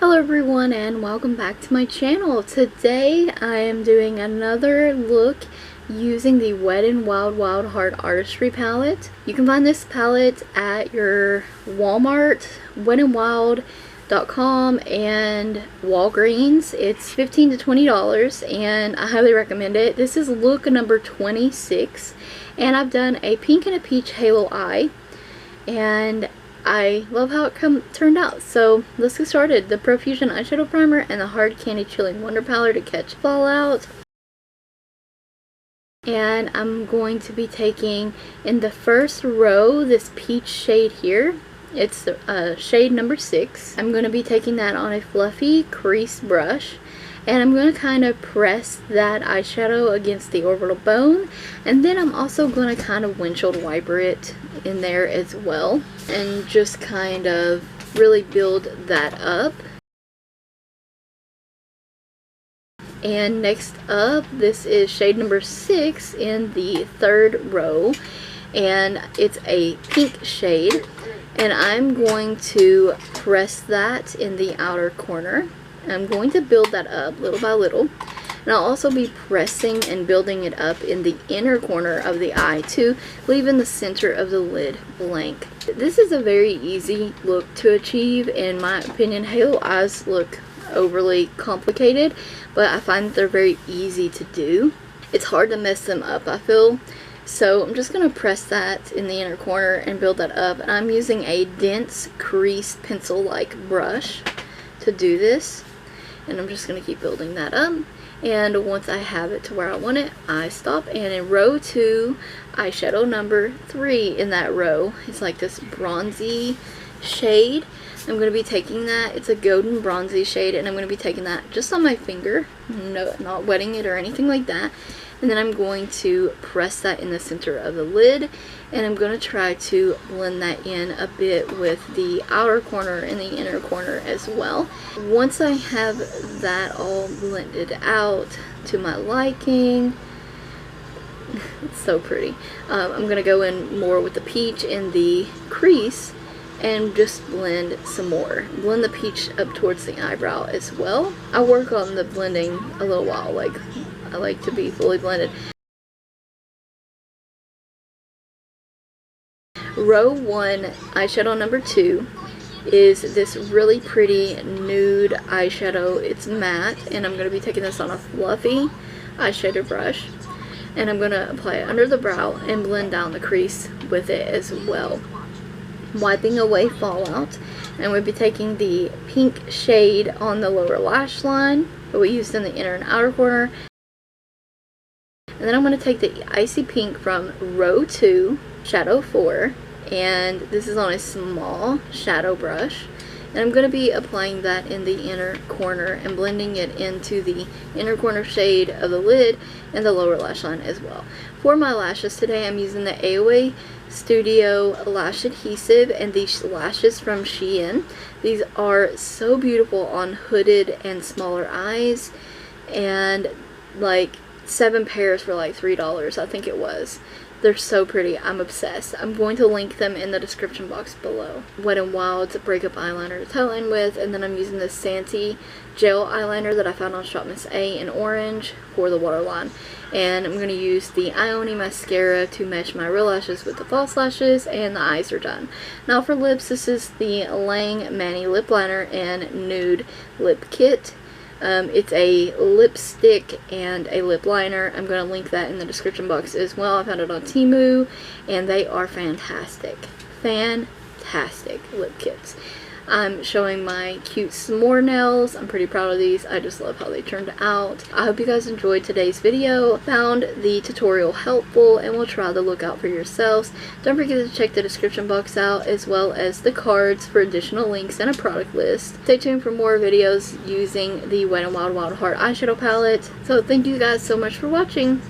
Hello everyone and welcome back to my channel. Today I am doing another look using the Wet n Wild Wild Heart Artistry palette. You can find this palette at your Walmart, WetnWild.com, and Walgreens. It's $15 to $20 and I highly recommend it. This is look number 26 and I've done a pink and a peach halo eye, and I love how it turned out. So let's get started. The Profusion eyeshadow primer and the Hard Candy Chilling Wonder Powder to catch fallout. And I'm going to be taking in the first row this peach shade here. It's shade number 6. I'm going to be taking that on a fluffy crease brush. And I'm going to kind of press that eyeshadow against the orbital bone. And then I'm also going to kind of windshield wiper it in there as well. And just kind of really build that up. And next up, this is shade number 6 in the third row. And it's a pink shade. And I'm going to press that in the outer corner. I'm going to build that up little by little, and I'll also be pressing and building it up in the inner corner of the eye too, leaving the center of the lid blank. This is a very easy look to achieve in my opinion. Halo eyes look overly complicated, but I find that they're very easy to do. It's hard to mess them up, I feel. So I'm just going to press that in the inner corner and build that up, and I'm using a dense crease pencil like brush to do this. And I'm just going to keep building that up, and once I have it to where I want it, I stop. And in row 2, eyeshadow number 3 in that row, it's like this bronzy shade. I'm going to be taking that, it's a golden bronzy shade, and I'm going to be taking that just on my finger, no, not wetting it or anything like that. And then I'm going to press that in the center of the lid, and I'm going to try to blend that in a bit with the outer corner and the inner corner as well. Once I have that all blended out to my liking, it's so pretty, I'm going to go in more with the peach in the crease and just blend some more. Blend the peach up towards the eyebrow as well. I work on the blending a little while, like I like to be fully blended. Row 1, eyeshadow number 2, is this really pretty nude eyeshadow. It's matte, and I'm going to be taking this on a fluffy eyeshadow brush, and I'm going to apply it under the brow and blend down the crease with it as well, wiping away fallout. And we'll be taking the pink shade on the lower lash line that we used in the inner and outer corner. And then I'm going to take the icy pink from row 2, shadow 4, and this is on a small shadow brush. And I'm going to be applying that in the inner corner and blending it into the inner corner shade of the lid and the lower lash line as well. For my lashes today, I'm using the AOA Studio Lash Adhesive and these lashes from Shein. These are so beautiful on hooded and smaller eyes, and like 7 pairs for like $3, I think it was. They're so pretty. I'm obsessed. I'm going to link them in the description box below. Wet n Wild's Breakup Eyeliner to tie-line with, and then I'm using this Santee gel eyeliner that I found on Shop Miss A in orange for the waterline. And I'm going to use the Ioni mascara to match my real lashes with the false lashes, and the eyes are done. Now for lips, this is the Lang Manny Lip Liner and Nude Lip Kit. It's a lipstick and a lip liner. I'm going to link that in the description box as well. I found it on Temu, and they are fantastic. Fantastic lip kits. I'm showing my cute s'more nails. I'm pretty proud of these. I just love how they turned out. I hope you guys enjoyed today's video, found the tutorial helpful, and will try the look out for yourselves. Don't forget to check the description box out, as well as the cards for additional links and a product list. Stay tuned for more videos using the Wet n Wild Wild Heart eyeshadow palette. So thank you guys so much for watching.